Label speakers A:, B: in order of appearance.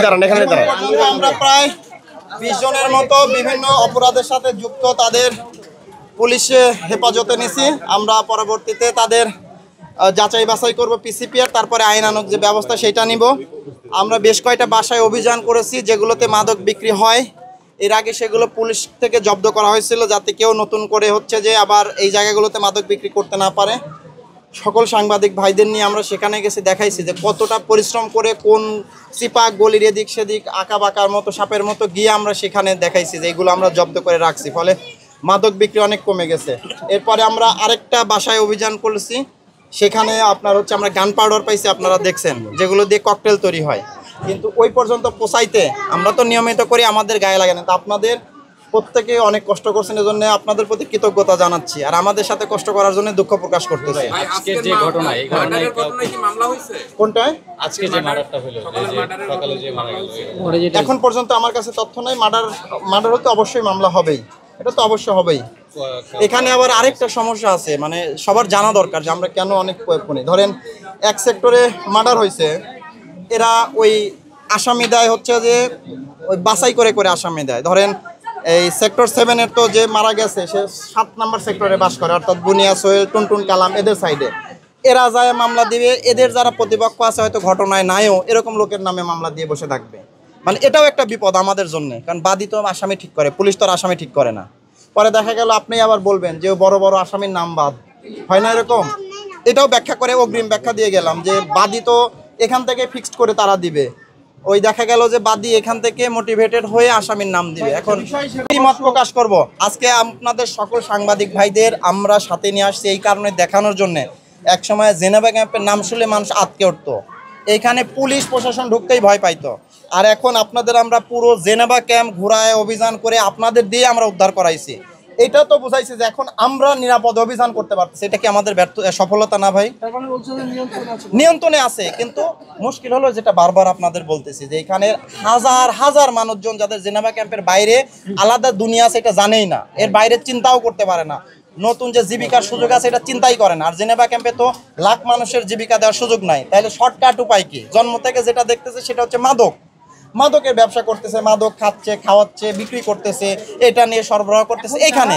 A: দাঁড়ান, এখানে দাঁড়ান।
B: আমরা প্রায় 20 জনের মতো বিভিন্ন অপরাধের সাথে যুক্ত তাদের পুলিশে হেফাজতে নিছি। আমরা পরবর্তীতে তাদের যাচাই বাছাই করব পিসিপিআর, তারপরে আইনানুগ যে ব্যবস্থা সেটা নিব। আমরা বেশ কয়েকটা বাসায় অভিযান করেছি যেগুলোতে মাদক বিক্রি হয়। এর আগে সেগুলো পুলিশ থেকে জব্দ করা হয়েছিল যাতে কেউ নতুন করে হচ্ছে যে আবার এই জায়গাগুলোতে মাদক বিক্রি করতে না পারে। সকল সাংবাদিক ভাইদের নিয়ে আমরা সেখানে গেছি, দেখাইছি যে কতটা পরিশ্রম করে কোন চিপাক গলির এদিক সেদিক আঁকা বাঁকার মতো সাপের মতো গিয়ে আমরা সেখানে দেখাইছি যে এগুলো আমরা জব্দ করে রাখছি, ফলে মাদক বিক্রি অনেক কমে গেছে। এরপরে আমরা আরেকটা বাসায় অভিযান করেছি, সেখানে আপনার হচ্ছে আমরা গান পাউডার পাইছি, আপনারা দেখছেন, যেগুলো দিয়ে ককটেল তৈরি হয়। কিন্তু ওই পর্যন্ত পৌঁছাইতে আমরা তো নিয়মিত করি, আমাদের গায়ে লাগে না। তো আপনাদের প্রত্যেকে অনেক কষ্ট করছেন, এজন্য আপনাদের প্রতি কৃতজ্ঞতা জানাচ্ছি, আর আমাদের সাথে কষ্ট করার জন্য দুঃখ প্রকাশ করতেছি।
C: আজকে যে ঘটনা, এই ঘটনায় কি মামলা হয়েছে?
B: কোনটায়?
C: আজকে যে মার্ডারটা হলো, সকালে যে মারা গেল,
B: এখন পর্যন্ত আমার কাছে তথ্য নাই। মার্ডার হতে অবশ্যই মামলা হবেই, এটা তো অবশ্যই হবেই। এখানে আবার আরেকটা সমস্যা আছে, মানে সবার জানা দরকার যে আমরা কেন অনেক প্রয়োগ করি। ধরেন এক সেক্টরে মার্ডার হয়েছে, এরা ওই আসামি দেয় হচ্ছে যে ওই বাছাই করে করে আসামি দেয়। ধরেন এই সেক্টর 7-এর তো যে মারা গেছে সে 7 নম্বর সেক্টরে বাস করে, অর্থাৎ বুনিয়া, সোহেল, টুনটুন, কালাম, এদের সাইডে এরা যায় মামলা দিবে। এদের যারা প্রতিপক্ষ আছে হয়তো ঘটনায় নাইও, এরকম লোকের নামে মামলা দিয়ে বসে থাকবে। মানে এটাও একটা বিপদ আমাদের জন্য, কারণ বাদী তো আসামি ঠিক করে, পুলিশ তো আর আসামি ঠিক করে না। পরে দেখা গেল আপনি আবার বলবেন যে বড় বড় আসামির নাম বাদ হয় না, এরকম। এটাও ব্যাখ্যা করে অগ্রিম ব্যাখ্যা দিয়ে গেলাম যে বাদী তো এখান থেকে ফিক্সড করে তারা দিবে, ওই দেখা গেল যে বাদী এখান থেকে মোটিভেটেড হয়ে আসামির নাম দিবে। এখন কি মত প্রকাশ করব, আজকে আপনাদের সকল সাংবাদিক ভাইদের আমরা সাথে নিয়ে আসছি এই কারণে দেখানোর জন্য। এক সময় জেনেভা ক্যাম্পের নাম শুনলে মানুষ আটকে উঠতো, এইখানে পুলিশ প্রশাসন ঢুকতেই ভয় পাইতো। আর এখন আপনাদের আমরা পুরো জেনেভা ক্যাম্প ঘোরায় অভিযান করে আপনাদের দিয়ে আমরা উদ্ধার করাইছি। এটা তো বুঝাইছে যে এখন আমরা নিরাপদ অভিযান করতে পারতেছি। এটা কি আমাদের সফলতা না ভাই? নিয়ন্ত্রণে আছে, কিন্তু মুশকিল হলো যেটা বারবার আপনাদের বলতেছি যে এখানে হাজার হাজার মানুষজন যাদের জেনেভা ক্যাম্পের বাইরে আলাদা দুনিয়া আছে এটা জানেই না, এর বাইরে চিন্তাও করতে পারে না, নতুন যে জীবিকার সুযোগ আছে এটা চিন্তাই করে না। আর জেনেভা ক্যাম্পে তো লাখ মানুষের জীবিকা দেওয়ার সুযোগ নাই, তাহলে শর্টকাট উপায় কি? জন্ম থেকে যেটা দেখতেছে সেটা হচ্ছে মাদকের ব্যবসা করতেছে, মাদক খাচ্ছে, খাওয়াচ্ছে, বিক্রি করতেছে, এটা নিয়ে সরবরাহ করতেছে। এখানে